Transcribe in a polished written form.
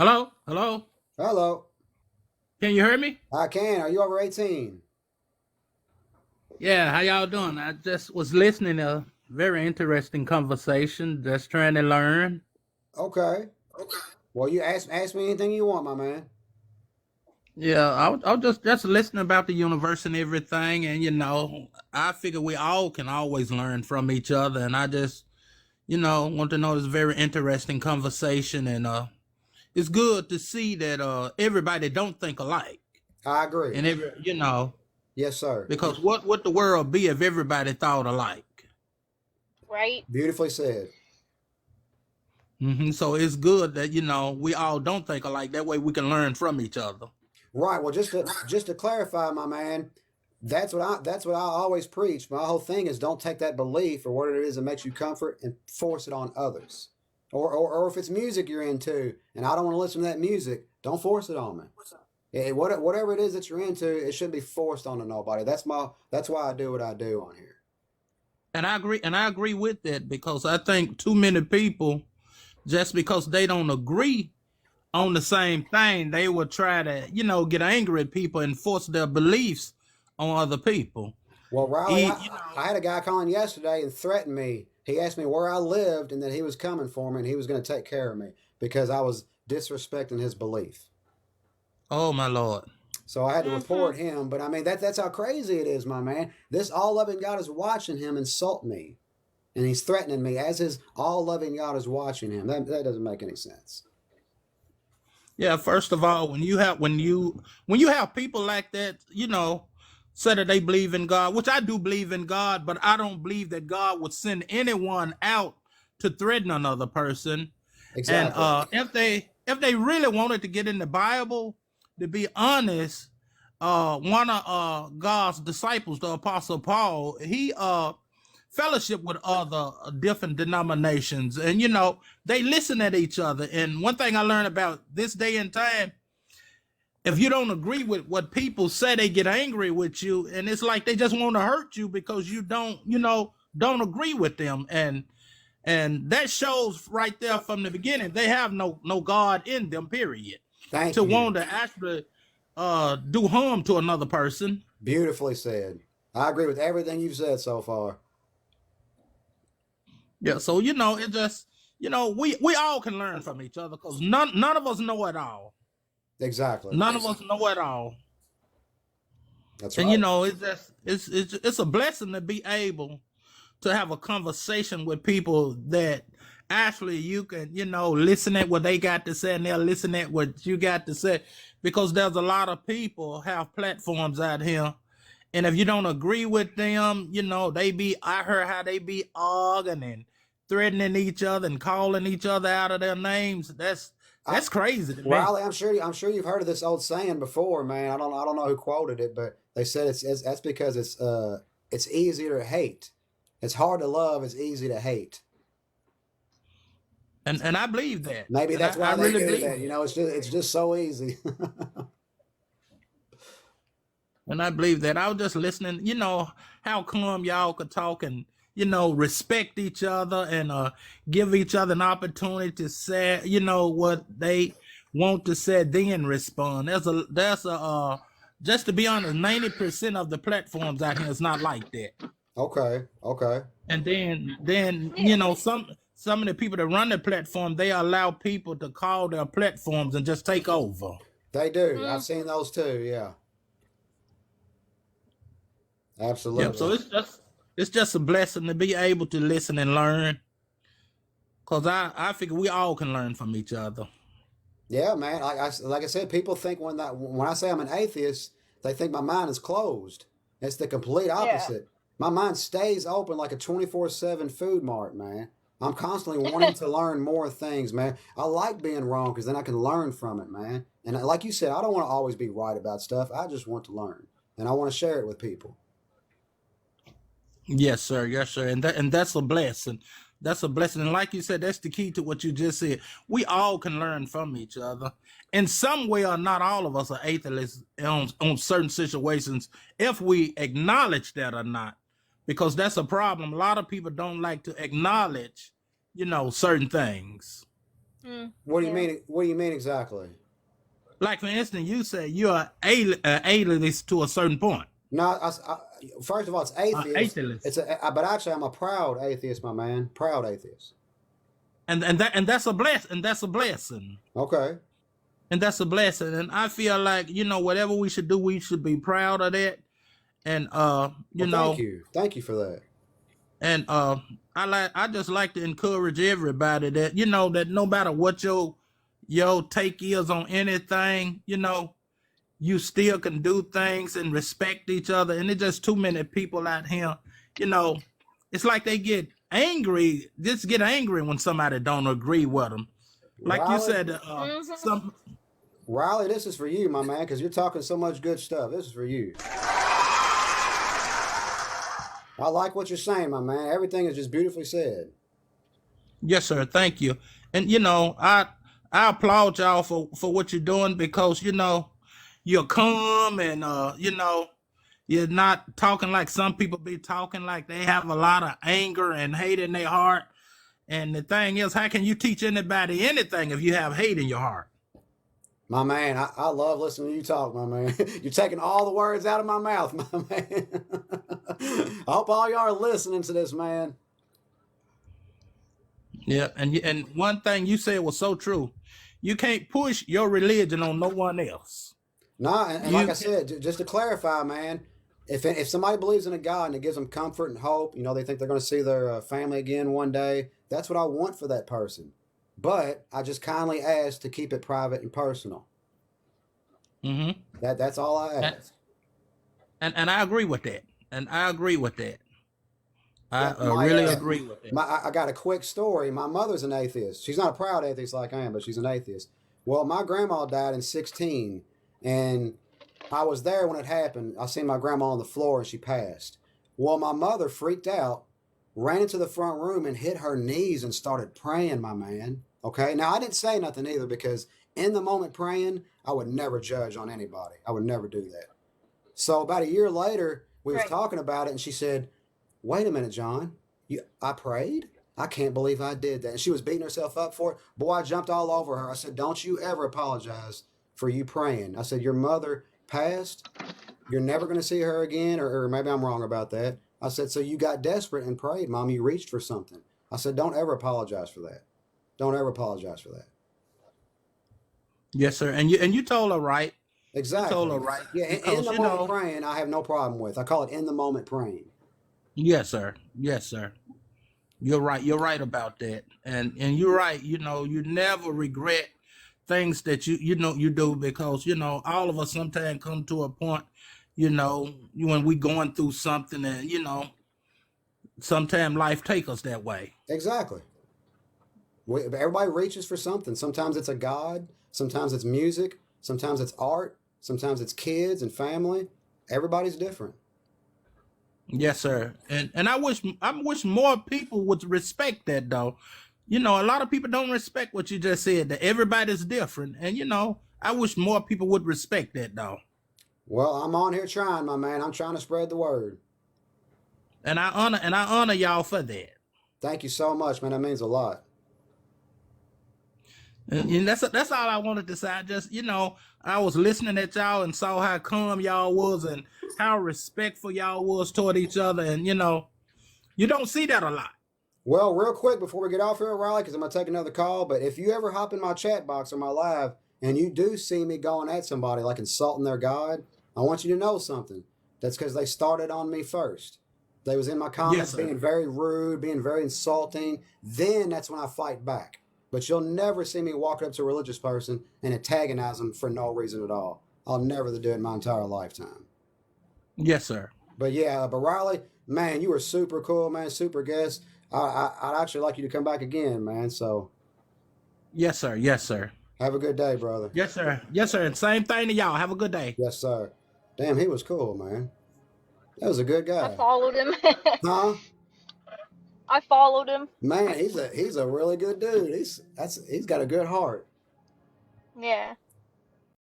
Hello, hello. Hello. Can you hear me? I can. Are you over 18? Yeah, how y'all doing? I just was listening to a very interesting conversation, just trying to learn. Okay. Well, you ask me anything you want, my man. Yeah, I was just listening about the universe and everything, and I figure we all can always learn from each other, and I just want to know this very interesting conversation, and it's good to see that everybody don't think alike, I agree. and Yes, sir. because what would the world be if everybody thought alike? Right? Beautifully said. So it's good that we all don't think alike. That way we can learn from each other. Right. Well, just to clarify, my man, that's what I always preach. My whole thing is don't take that belief or what it is that makes you comfort and force it on others. Or if it's music you're into and I don't want to listen to that music, don't force it on me. Whatever it is that you're into, it shouldn't be forced onto nobody. That's why I do what I do on here. And I agree with that because I think too many people, just because they don't agree on the same thing, they will try to get angry at people and force their beliefs on other people. Well, Riley, E- I, you know, I had a guy calling yesterday and threatened me. He asked me where I lived and that he was coming for me and he was going to take care of me because I was disrespecting his belief. oh my lord. So I had to Mm-hmm. report him. But I mean, that's how crazy it is, my man. This all loving God is watching him insult me. And he's threatening me as his all loving God is watching him. That doesn't make any sense. Yeah, first of all, when you have people like that, say that they believe in God, which I do believe in God, but I don't believe that God would send anyone out to threaten another person. And Exactly. if they really wanted to get in the Bible, to be honest, one of God's disciples, the Apostle Paul, he fellowship with other different denominations, and they listen at each other. And one thing I learned about this day and time, if you don't agree with what people say, they get angry with you, and it's like they just want to hurt you because you don't agree with them. And that shows right there from the beginning they have no God in them, period, Thank to you. want to actually do harm to another person. Beautifully said. I agree with everything you've said so far. Yeah, so it just we all can learn from each other because none of us know it all. Exactly. None of us know it all. That's And right. it's a blessing to be able to have a conversation with people that actually you can listen at what they got to say, and they'll listen at what you got to say, because there's a lot of people have platforms out here, and if you don't agree with them, I heard how they be arguing and threatening each other and calling each other out of their names. that's I, that's crazy to me. Riley, I'm sure you've heard of this old saying before, man. I don't know who quoted it, but they said it's that's because it's easier to hate. It's hard to love. It's easy to hate. And I believe that, Maybe and I, that's I why they really do believe that. that. It's just so easy. And I believe that. I was just listening, how come y'all could talk and, respect each other and give each other an opportunity to say, what they want to say, then respond. Just to be honest, 90% of the platforms out here is not like that. Okay, okay, And then, Yeah. some of the people that run the platform, they allow people to call their platforms and just take over. they do. I've Mm. seen those too. Yeah, Yep. So absolutely. it's just a blessing to be able to listen and learn. Cause I figure we all can learn from each other. Yeah, man. Like I said, people think when I say I'm an atheist, they think my mind is closed. It's the complete Yeah. opposite. My mind stays open like a 24/7 food mart, man. I'm constantly wanting to learn more things, man. I like being wrong because then I can learn from it, man. And like you said, I don't want to always be right about stuff. I just want to learn, and I want to share it with people. Yes, sir. Yes, sir. And that's a blessing. That's a blessing. And like you said, that's the key to what you just said. We all can learn from each other. In some way or not, all of us are atheists on certain situations, if we acknowledge that or not. Because that's a problem. A lot of people don't like to acknowledge, certain things. What do you Yeah. mean? What do you mean exactly? Like for instance, you say you're a atheist to a certain point. No, first of all, it's atheist. Atheist. But actually, I'm a proud atheist, my man. Proud atheist. And that's a blessing. And that's a blessing. Okay. And that's a blessing. And I feel like, whatever we should do, we should be proud of that. And Thank you for that. And I just like to encourage everybody that that no matter what your take is on anything, you still can do things and respect each other. And it's just too many people out here, it's like they get angry, when somebody don't agree with them. Like Riley, you said, some. Riley, this is for you, my man, because you're talking so much good stuff. This is for you. I like what you're saying, my man. Everything is just beautifully said. Yes, sir. Thank you. And I applaud y'all for what you're doing, because you're calm and you're not talking like some people be talking, like they have a lot of anger and hate in their heart. And the thing is, how can you teach anybody anything if you have hate in your heart? My man, I love listening to you talk, my man. You're taking all the words out of my mouth, my man. I hope all y'all are listening to this, man. Yeah, and one thing you said was so true. You can't push your religion on no one else. Nah, and like I said, just to clarify, man, if somebody believes in a God and it gives them comfort and hope, they think they're going to see their family again one day, that's what I want for that person. But I just kindly ask to keep it private and personal. Mm-hmm. That's all I ask. And I agree with that. I really agree with that. I got a quick story. My mother's an atheist. She's not a proud atheist like I am, but she's an atheist. Well, my grandma died in 16, and I was there when it happened. I seen my grandma on the floor, and she passed. Well, my mother freaked out, ran into the front room, and hit her knees and started praying, my man. Okay? Now, I didn't say nothing either, because in the moment praying, I would never judge on anybody. I would never do that. So about a year later, we was talking about it, and she said, "Wait a minute, John. I prayed? I can't believe I did that." And she was beating herself up for it. Boy, I jumped all over her. I said, "Don't you ever apologize for you praying." I said, "Your mother passed. You're never going to see her again," or maybe I'm wrong about that. I said, "So you got desperate and prayed, Mom. You reached for something." I said, "Don't ever apologize for that. Don't ever apologize for that." Yes, sir. And you told her right. Exactly. You told her right. Yeah, in the moment praying, I have no problem with. I call it in the moment praying. Yes, sir. Yes, sir. You're right. You're right about that. And you're right. You never regret things that you do, because all of us sometimes come to a point, when we going through something, and sometimes life take us that way. Exactly. Everybody reaches for something. Sometimes it's a God. Sometimes it's music. Sometimes it's art. Sometimes it's kids and family. Everybody's different. Yes, sir. And I wish more people would respect that, though. A lot of people don't respect what you just said, that everybody's different. And I wish more people would respect that, though. Well, I'm on here trying, my man. I'm trying to spread the word. And I honor y'all for that. Thank you so much, man. That means a lot. And that's all I wanted to say. I just, I was listening at y'all and saw how calm y'all was and how respectful y'all was toward each other. And, you don't see that a lot. Well, real quick before we get off here, Riley, because I'm going to take another call. But if you ever hop in my chat box or my live and you do see me going at somebody, like insulting their God, I want you to know something. That's because they started on me first. They was in my comments being very rude, being very insulting. Then that's when I fight back. But you'll never see me walk up to a religious person and antagonize them for no reason at all. I'll never do it in my entire lifetime. Yes, sir. But yeah, but Riley, man, you were super cool, man, super guest. I'd actually like you to come back again, man. So. Yes, sir. Yes, sir. Have a good day, brother. Yes, sir. Yes, sir. And same thing to y'all. Have a good day. Yes, sir. Damn, he was cool, man. That was a good guy. I followed him. Huh? I followed him. Man, he's a really good dude. He's got a good heart. Yeah.